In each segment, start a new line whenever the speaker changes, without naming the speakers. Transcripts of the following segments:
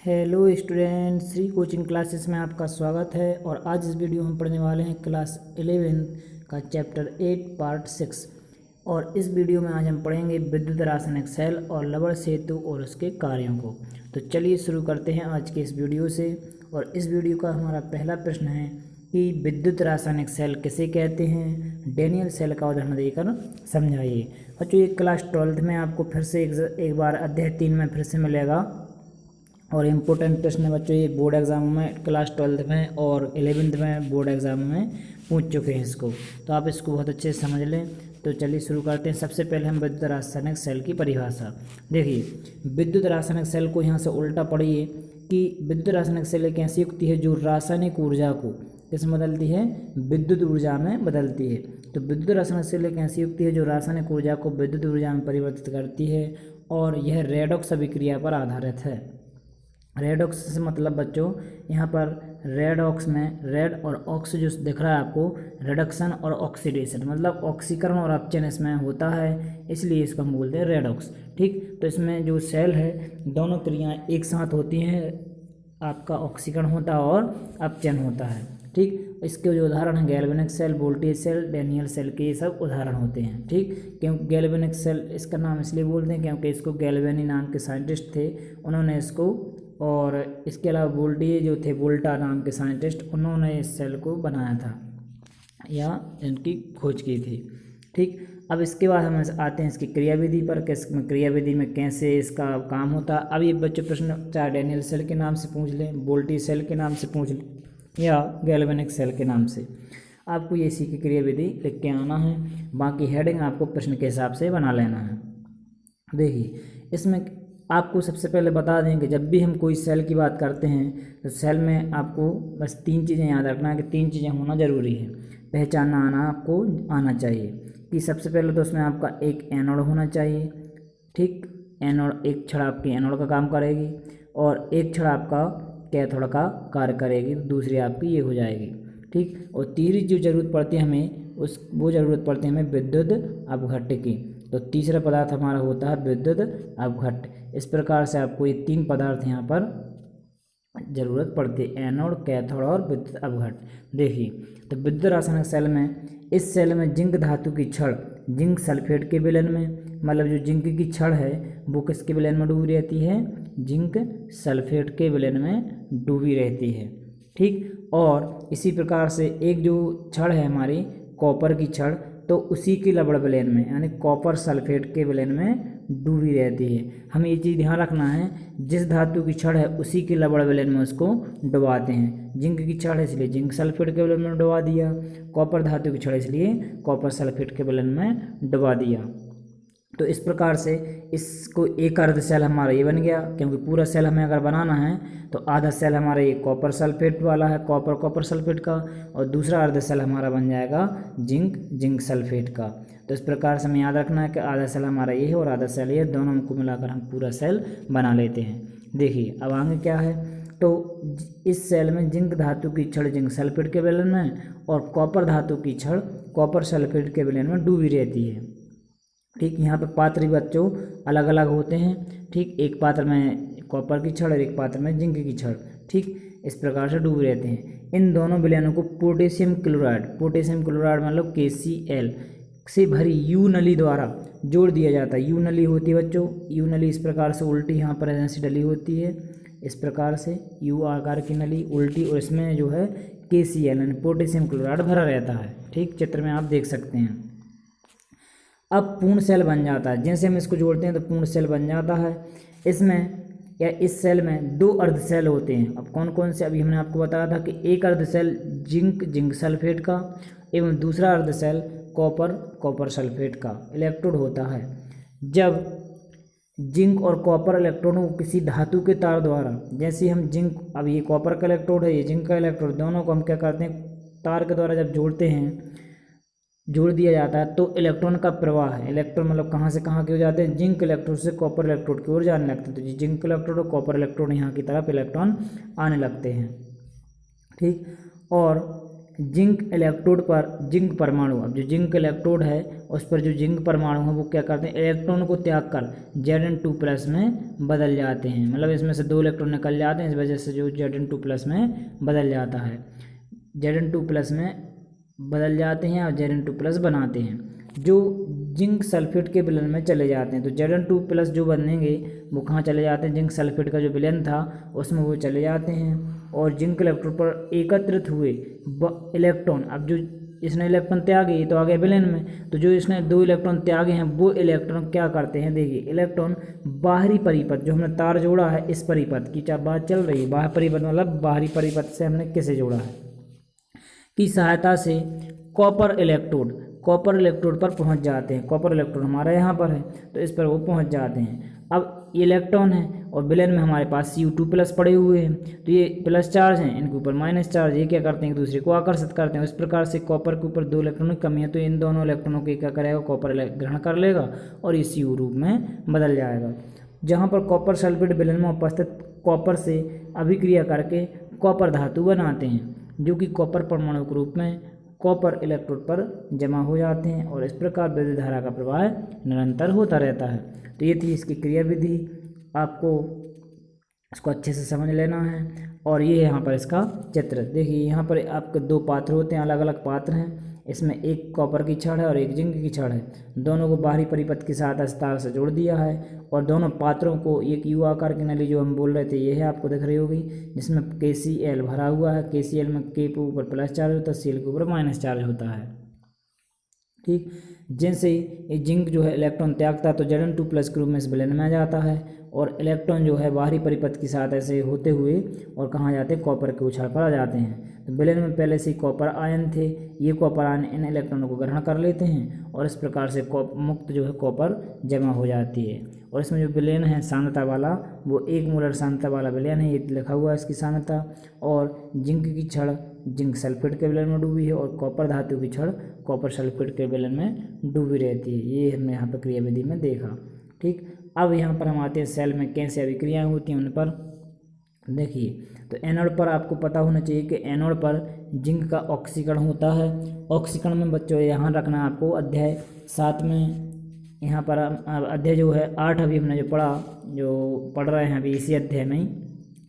Hello student, Shri coaching classes में आपका स्वागत है। और आज इस वीडियो में हम पढ़ने वाले हैं क्लास 11 का चैप्टर 8 पार्ट 6। और इस वीडियो में आज हम पढ़ेंगे विद्युत रासायनिक सेल और लवण सेतु और उसके कार्यों को। तो चलिए शुरू करते हैं आज के इस वीडियो से। और इस वीडियो का हमारा पहला प्रश्न है कि विद्युत रासायनिक सेल किसे कहते हैं। डेनियल सेल का उदाहरण देकर समझाइए। बच्चों, ये क्लास 12th में आपको फिर से एक बार अध्याय 3 में फिर से मिलेगा और इम्पोर्टेंट प्रश्न है बच्चों। ये बोर्ड एग्जाम में क्लास 12th में और 11th में बोर्ड एग्जाम में पूछ चुके हैं इसको, तो आप इसको बहुत अच्छे से समझ लें। तो चलिए शुरू करते हैं। सबसे पहले हम विद्युत रासायनिक सेल की परिभाषा देखिए। विद्युत रासायनिक सेल को यहाँ से उल्टा पढ़िए कि विद्युत रासायनिक सेल एक ऐसी युक्ति है जो रासायनिक ऊर्जा को किस में बदलती है, विद्युत ऊर्जा में बदलती है। तो विद्युत रासायनिक सेल एक ऐसी युक्ति है जो रासायनिक ऊर्जा को विद्युत ऊर्जा में परिवर्तित करती है और यह रेडॉक्स अभिक्रिया पर आधारित है। रेडॉक्स से मतलब बच्चों यहाँ पर रेडॉक्स में रेड और ऑक्स जो दिख रहा है आपको, रिडक्शन और ऑक्सीडेशन मतलब ऑक्सीकरण और अपचयन इसमें होता है, इसलिए इसको हम बोलते हैं रेडॉक्स। ठीक, तो इसमें जो सेल है दोनों क्रियाएं एक साथ होती हैं, आपका ऑक्सीकरण होता है और अपचयन होता है। ठीक, इसके जो उदाहरण हैं galvanic cell, voltage cell, Daniell cell के ये सब उदाहरण होते हैं। ठीक, क्योंकि गैल्वेनिक सेल इसका नाम इसलिए बोलते हैं क्योंकि इसको गैल्वेनी नाम के साइंटिस्ट थे, उन्होंने इसको, और इसके अलावा वोल्टेज जो थे वोल्टा नाम के साइंटिस्ट, उन्होंने इस सेल को बनाया था या इनकी खोज की थी। ठीक, अब इसके बाद हम आते हैं इसकी क्रियाविधि पर कि इसमें क्रियाविधि में कैसे इसका काम होता है। अब ये बच्चों प्रश्न चाहे डेनियल सेल के नाम से पूछ लें, वोल्टेज सेल के नाम से पूछ लें या गैल्वेनिक सेल के नाम से, आपको ये इसी की क्रियाविधि लिख के आना है। बाकी हेडिंग आपको प्रश्न के हिसाब से बना लेना है। देखिए, इसमें आपको सबसे पहले बता दें कि जब भी हम कोई सेल की बात करते हैं तो सेल में आपको बस 3 चीज़ें याद रखना है कि 3 चीज़ें होना ज़रूरी है, पहचानना आपको आना चाहिए। कि सबसे पहले तो उसमें आपका एक एनोड होना चाहिए। ठीक, एनोड एक छड़ आपकी एनोड का काम करेगी और एक छड़ आपका कैथोड का कार्य करेगी, दूसरी आपकी ये हो जाएगी। ठीक, और तीसरी जो ज़रूरत पड़ती है हमें वो ज़रूरत पड़ती है हमें विद्युत अपघट्य की। तो तीसरा पदार्थ हमारा होता है विद्युत अपघट्य। इस प्रकार से आपको ये 3 पदार्थ यहाँ पर ज़रूरत पड़ती है, एनोड, कैथोड और विद्युत अपघट्य। देखिए, तो विद्युत रासायनिक सेल में, इस सेल में जिंक धातु की छड़ जिंक सल्फेट के विलयन में, मतलब जो जिंक की छड़ है वो किसके विलयन में डूबी रहती है, जिंक सल्फेट के विलयन में डूबी रहती है। ठीक, और इसी प्रकार से एक जो छड़ है हमारी कॉपर की छड़, तो उसी के लवण विलयन में यानी कॉपर सल्फेट के विलयन में डूबी रहती है। हमें ये चीज़ ध्यान रखना है, जिस धातु की छड़ है उसी के लवण विलयन में उसको डुबाते हैं। जिंक की छड़ है इसलिए जिंक सल्फेट के विलयन में डुबा दिया, कॉपर धातु की छड़ इसलिए कॉपर सल्फेट के विलयन में डुबा दिया। तो इस प्रकार से इसको एक अर्ध सेल हमारा ये बन गया, क्योंकि पूरा सेल हमें अगर बनाना है तो आधा सेल हमारा ये कॉपर सल्फेट वाला है, कॉपर सल्फेट का, और दूसरा अर्ध सेल हमारा बन जाएगा जिंक सल्फेट का। तो इस प्रकार से हमें याद रखना है कि आधा सेल हमारा ये है और आधा सेल ये, दोनों को मिलाकर हम पूरा सेल बना लेते हैं। देखिए, अब आगे क्या है, तो इस सेल में जिंक धातु की छड़ जिंक सल्फेट के विलयन में और कॉपर धातु की छड़ कॉपर सल्फेट के विलयन में डूबी रहती है। ठीक, यहाँ पे पात्र भी बच्चों अलग अलग होते हैं। ठीक, एक पात्र में कॉपर की छड़ और एक पात्र में जिंक की छड़, ठीक इस प्रकार से डूबे रहते हैं। इन दोनों विलयनों को पोटेशियम क्लोराइड मतलब KCl से भरी यू नली द्वारा जोड़ दिया जाता है। यू नली होती है बच्चों, यू नली इस प्रकार से उल्टी यहाँ पर ऐसी डली होती है, इस प्रकार से यू आकार की नली उल्टी, और इसमें जो है KCl यानी पोटेशियम क्लोराइड भरा रहता है। ठीक, चित्र में आप देख सकते हैं। अब पूर्ण सेल बन जाता है, जैसे हम इसको जोड़ते हैं तो पूर्ण सेल बन जाता है। इसमें या इस सेल में 2 अर्ध सेल होते हैं। अब कौन कौन से, अभी हमने आपको बताया था कि एक अर्ध सेल जिंक सल्फेट का एवं दूसरा अर्ध सेल कॉपर सल्फेट का इलेक्ट्रोड होता है। जब जिंक और कॉपर इलेक्ट्रॉनों को किसी धातु के तार द्वारा, जैसे हम जिंक, अब ये कॉपर का इलेक्ट्रोड है, ये जिंक का इलेक्ट्रोड, दोनों को हम क्या करते हैं तार के द्वारा जब जोड़ते हैं, जोड़ दिया जाता है तो इलेक्ट्रॉन का प्रवाह है। इलेक्ट्रॉन मतलब कहाँ से कहाँ के हो जाते हैं, जिंक इलेक्ट्रोड से कॉपर इलेक्ट्रोड की ओर जाने लगते हैं। तो जिंक इलेक्ट्रोड और कॉपर इलेक्ट्रोड यहाँ की तरफ इलेक्ट्रॉन आने लगते हैं। ठीक, और जिंक इलेक्ट्रोड पर जिंक परमाणु, अब जो जिंक इलेक्ट्रोड है उस पर जो जिंक परमाणु है वो क्या करते हैं, इलेक्ट्रॉन को त्याग कर Zn2+ में बदल जाते हैं। मतलब इसमें से 2 इलेक्ट्रॉन निकल जाते हैं, इस वजह से जो Zn2+ में बदल जाता है, Zn2+ में बदल जाते हैं और Zn2+ बनाते हैं, जो जिंक सल्फेट के विलयन में चले जाते हैं। तो Zn2+ जो बनेंगे वो कहाँ चले जाते हैं, जिंक सल्फेट का जो विलयन था उसमें वो चले जाते हैं। और जिंक इलेक्ट्रोड पर एकत्रित हुए इलेक्ट्रॉन, अब जो इसने इलेक्ट्रॉन त्यागे तो आ गए विलयन में, तो जो इसने 2 इलेक्ट्रॉन त्यागे हैं वो इलेक्ट्रॉन क्या करते हैं, देखिए इलेक्ट्रॉन बाहरी परिपथ, जो हमने तार जोड़ा है इस परिपथ की बात चल रही है, बाहरी परिपथ मतलब बाहरी परिपथ से हमने किसे जोड़ा है, की सहायता से कॉपर इलेक्ट्रोड पर पहुंच जाते हैं। कॉपर इलेक्ट्रोड हमारा यहाँ पर है तो इस पर वो पहुंच जाते हैं। अब ये इलेक्ट्रॉन है और विलयन में हमारे पास Cu2+ पड़े हुए हैं, तो ये प्लस चार्ज हैं, इनके ऊपर माइनस चार्ज, ये क्या करते हैं एक दूसरे को आकर्षित करते हैं। इस प्रकार से कॉपर के ऊपर 2 इलेक्ट्रॉन की कमी है तो इन दोनों इलेक्ट्रॉनों के क्या करेगा, कॉपर ग्रहण कर लेगा और ये Cu रूप में बदल जाएगा। जहाँ पर कॉपर सल्फेट विलयन में उपस्थित कॉपर से अभिक्रिया करके कॉपर धातु बनाते हैं, जो कि कॉपर परमाणु के रूप में कॉपर इलेक्ट्रोड पर जमा हो जाते हैं और इस प्रकार विद्युत धारा का प्रवाह निरंतर होता रहता है। तो ये थी इसकी क्रिया विधि, आपको इसको अच्छे से समझ लेना है। और ये यहाँ पर इसका चित्र देखिए, यहाँ पर आपके 2 पात्र होते हैं, अलग अलग पात्र हैं, इसमें एक कॉपर की छड़ है और एक जिंक की छड़ है, दोनों को बाहरी परिपथ की सहायता से तार से जोड़ दिया है और दोनों पात्रों को एक यू आकार की नली जो हम बोल रहे थे ये है, आपको दिख रही होगी, जिसमें KCl भरा हुआ है। KCl में K के ऊपर प्लस चार्ज होता है, Cl के ऊपर माइनस चार्ज होता है, ठीक। जिनसे ये जिंक जो है इलेक्ट्रॉन त्यागता है तो Zn2+ के रूप में इस विलयन में आ जाता है और इलेक्ट्रॉन जो है बाहरी परिपथ की सहायता से होते हुए और कहाँ जाते हैं, कॉपर के उछाल पर आ जाते हैं। तो विलयन में पहले से ही कॉपर आयन थे, ये कॉपर आयन इन इलेक्ट्रॉनों को ग्रहण कर लेते हैं और इस प्रकार से मुक्त जो है कॉपर जमा हो जाती है। और इसमें जो विलयन है सांद्रता वाला, वो 1 मोलर सांद्रता वाला विलयन है, ये लिखा हुआ है इसकी सांद्रता। और जिंक की छड़ जिंक सल्फेट के विलयन में डूबी है और कॉपर धातु की छड़ कॉपर सल्फेट के विलयन में डूबी रहती है, ये हमने यहाँ पर क्रिया विधि में देखा, ठीक। अब यहाँ पर हम आते हैं सेल में कैसे अभिक्रियाएँ होती हैं उन पर देखिए। तो एनोड पर आपको पता होना चाहिए कि एनोड पर जिंक का ऑक्सीकरण होता है। ऑक्सीकरण में बच्चों यहाँ रखना है आपको अध्याय 7 में, यहाँ पर अध्याय जो है 8 अभी हमने जो पढ़ रहे हैं अभी इसी अध्याय में ही,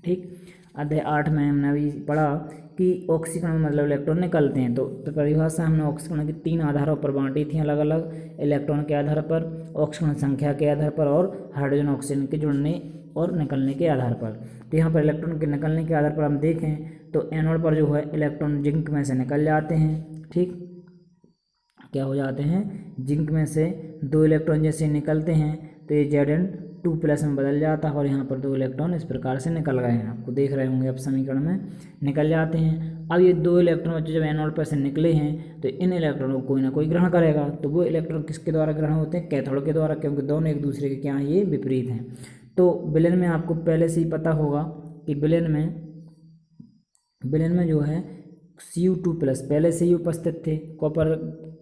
ठीक। अध्याय 8 में हमने अभी पढ़ा कि ऑक्सीकरण मतलब इलेक्ट्रॉन निकलते हैं। तो परिभाषा हमने ऑक्सीकरण की 3 आधारों पर बांटी थी अलग अलग, इलेक्ट्रॉन के आधार पर, ऑक्सीकरण संख्या के आधार पर और हाइड्रोजन ऑक्सीजन के जुड़ने और निकलने के आधार पर। तो यहाँ पर इलेक्ट्रॉन के निकलने के आधार पर हम देखें तो एनोड पर जो है इलेक्ट्रॉन जिंक में से निकल जाते हैं, ठीक। क्या हो जाते हैं, जिंक में से 2 इलेक्ट्रॉन जैसे निकलते हैं तो ये Zn2+ में बदल जाता है और यहाँ पर 2 इलेक्ट्रॉन इस प्रकार से निकल गए हैं, आपको देख रहे होंगे अब समीकरण में निकल जाते हैं। अब ये 2 इलेक्ट्रॉन बच्चे जब एनोड पर से निकले हैं तो इन इलेक्ट्रॉनों को कोई ना कोई ग्रहण करेगा। तो वो इलेक्ट्रॉन किसके द्वारा ग्रहण होते हैं, कैथोड के द्वारा, क्योंकि दोनों एक दूसरे के क्या हैं, ये विपरीत हैं। तो विलयन में आपको पहले से ही पता होगा कि विलयन में जो है Cu2+ पहले से ही उपस्थित थे कॉपर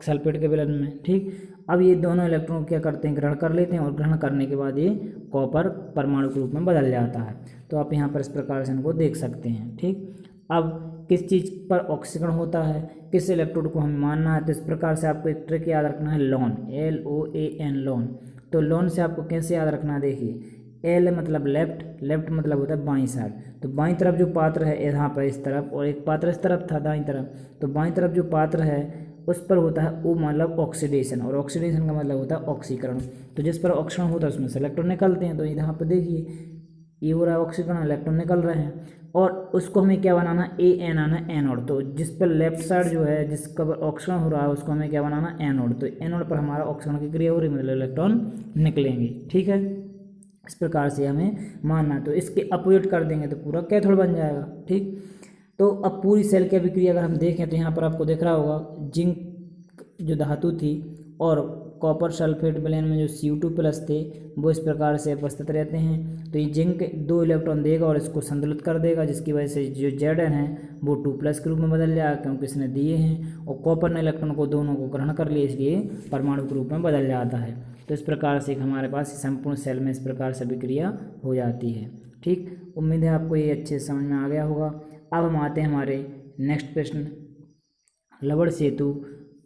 सल्फेट के विलयन में, ठीक। अब ये दोनों इलेक्ट्रॉन क्या करते हैं, ग्रहण कर लेते हैं और ग्रहण करने के बाद ये कॉपर परमाणु के रूप में बदल जाता है। तो आप यहाँ पर इस प्रकार से इनको देख सकते हैं, ठीक। अब किस चीज़ पर ऑक्सीकरण होता है, किस इलेक्ट्रोड को हमें मानना है, तो इस प्रकार से आपको एक ट्रिक याद रखना है, LON, LOAN, LON। तो LON से आपको कैसे याद रखना है, देखिए L मतलब लेफ्ट मतलब होता है बाईं साइड। तो बाईं तरफ जो पात्र है यहाँ पर इस तरफ और एक पात्र इस तरफ था दाईं तरफ, तो बाईं तरफ जो पात्र है उस पर होता है O मतलब ऑक्सीडेशन, और ऑक्सीडेशन का मतलब होता है ऑक्सीकरण। तो जिस पर ऑक्सीकरण होता है उसमें से इलेक्ट्रॉन निकलते हैं। तो यहाँ पर देखिए ये हो रहा है ऑक्सीकरण, इलेक्ट्रॉन निकल रहे हैं और उसको हमें क्या बनाना, AN आना एनोड। तो जिस पर लेफ्ट साइड जो है जिसका ऑक्सीकरण हो रहा है उसको हमें क्या बनाना, एनोड। तो एनोड पर हमारा ऑक्सीकरण की क्रिया हो रही है मतलब इलेक्ट्रॉन निकलेंगे, ठीक है। इस प्रकार से हमें मानना, तो इसके अपोजिट कर देंगे तो पूरा कैथोड बन जाएगा, ठीक। तो अब पूरी सेल की अभिक्रिया अगर हम देखें तो यहाँ पर आपको दिख रहा होगा जिंक जो धातु थी और कॉपर सल्फेट विलयन में जो Cu2+ थे वो इस प्रकार से उपस्थित रहते हैं। तो ये जिंक 2 इलेक्ट्रॉन देगा और इसको संतुलित कर देगा, जिसकी वजह से जो Zn है वो 2+ के रूप में बदल जाएगा क्योंकि इसने दिए हैं, और कॉपर ने इलेक्ट्रॉन को दोनों को ग्रहण कर लिया इसलिए परमाणु के रूप में बदल जाता है। तो इस प्रकार से हमारे पास संपूर्ण सेल में इस प्रकार से अभिक्रिया हो जाती है, ठीक। उम्मीद है आपको ये अच्छे से समझ में आ गया होगा। अब हम आते हैं हमारे नेक्स्ट प्रश्न लवण सेतु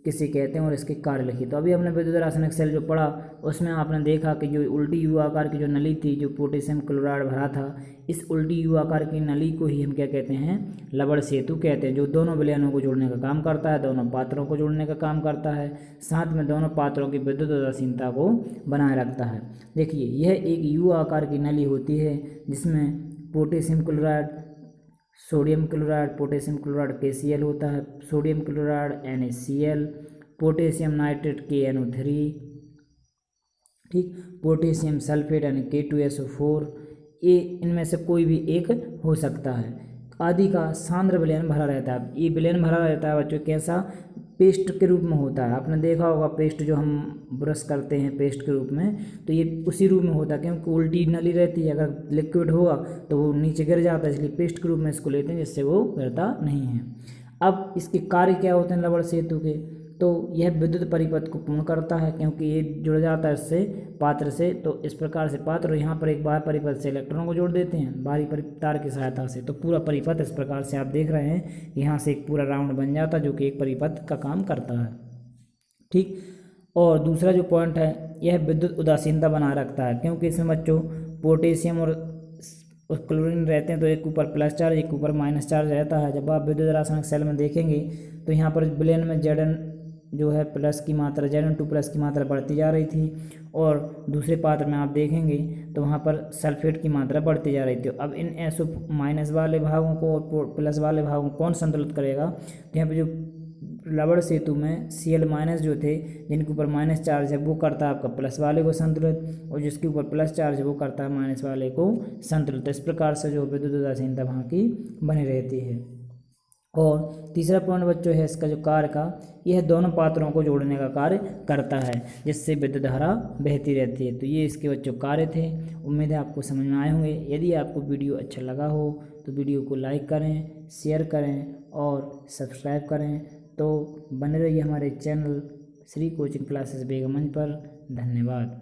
किसे कहते हैं और इसके कार्य लिखिए। तो अभी हमने विद्युत रासायनिक सेल जो पढ़ा उसमें आपने देखा कि जो उल्टी यू आकार की जो नली थी, जो पोटेशियम क्लोराइड भरा था, इस उल्टी यू आकार की नली को ही हम क्या कहते हैं, लवण सेतु कहते हैं, जो दोनों विलयनों को जोड़ने का काम करता है, दोनों पात्रों को जोड़ने का काम करता है, साथ में दोनों पात्रों की विद्युत उदासीनता को बनाए रखता है। देखिए यह एक यू आकार की नली होती है जिसमें potassium chloride, sodium chloride, potassium chloride KCl होता है, sodium chloride NaCl, potassium nitrate KNO3, ठीक, पोटेशियम सल्फेट यानी K2SO4, ये इनमें से कोई भी एक हो सकता है। आदि का सांद्र विलयन भरा रहता है। ये विलयन भरा रहता है बच्चों कैसा, पेस्ट के रूप में होता है। आपने देखा होगा पेस्ट जो हम ब्रश करते हैं पेस्ट के रूप में, तो ये उसी रूप में होता है क्योंकि उल्टी नली रहती है, अगर लिक्विड होगा तो वो नीचे गिर जाता है, इसलिए पेस्ट के रूप में इसको लेते हैं जिससे वो गिरता नहीं है। अब इसके कार्य क्या होते हैं लवण सेतु के, तो यह विद्युत परिपथ को पूर्ण करता है क्योंकि ये जुड़ जाता है इससे पात्र से, तो इस प्रकार से पात्र और यहाँ पर एक बाहर परिपथ से इलेक्ट्रॉनों को जोड़ देते हैं बाहरी तार की सहायता से, तो पूरा परिपथ इस प्रकार से आप देख रहे हैं यहाँ से एक पूरा राउंड बन जाता है जो कि एक परिपथ का काम करता है, ठीक। और दूसरा जो पॉइंट है, यह विद्युत उदासीनता बनाए रखता है क्योंकि इसमें बच्चों पोटेशियम और क्लोरीन रहते हैं, तो एक ऊपर प्लस चार्ज एक ऊपर माइनस चार्ज रहता है। जब आप विद्युत रासायनिक सेल में देखेंगे तो यहाँ पर विलयन में Zn जो है प्लस की मात्रा, Zn2 प्लस की मात्रा बढ़ती जा रही थी, और दूसरे पात्र में आप देखेंगे तो वहाँ पर सल्फेट की मात्रा बढ़ती जा रही थी। अब इन SO माइनस वाले भागों को और प्लस वाले भागों को कौन संतुलित करेगा, तो यहाँ पे जो लवण सेतु में Cl माइनस जो थे जिनके ऊपर माइनस चार्ज है वो करता है आपका प्लस वाले को संतुलित, और जिसके ऊपर प्लस चार्ज है वो करता है माइनस वाले को संतुलित। इस प्रकार से जो विद्युत उदासीनता वहाँ की बनी रहती है। और तीसरा पॉइंट बच्चों है इसका जो कार्य का, यह दोनों पात्रों को जोड़ने का कार्य करता है जिससे विद्युत धारा बहती रहती है। तो ये इसके बच्चों कार्य थे। उम्मीद है आपको समझ में आए होंगे। यदि आपको वीडियो अच्छा लगा हो तो वीडियो को लाइक करें, शेयर करें और सब्सक्राइब करें। तो बने रहिए हमारे channel Shri coaching classes Begumganj पर। धन्यवाद।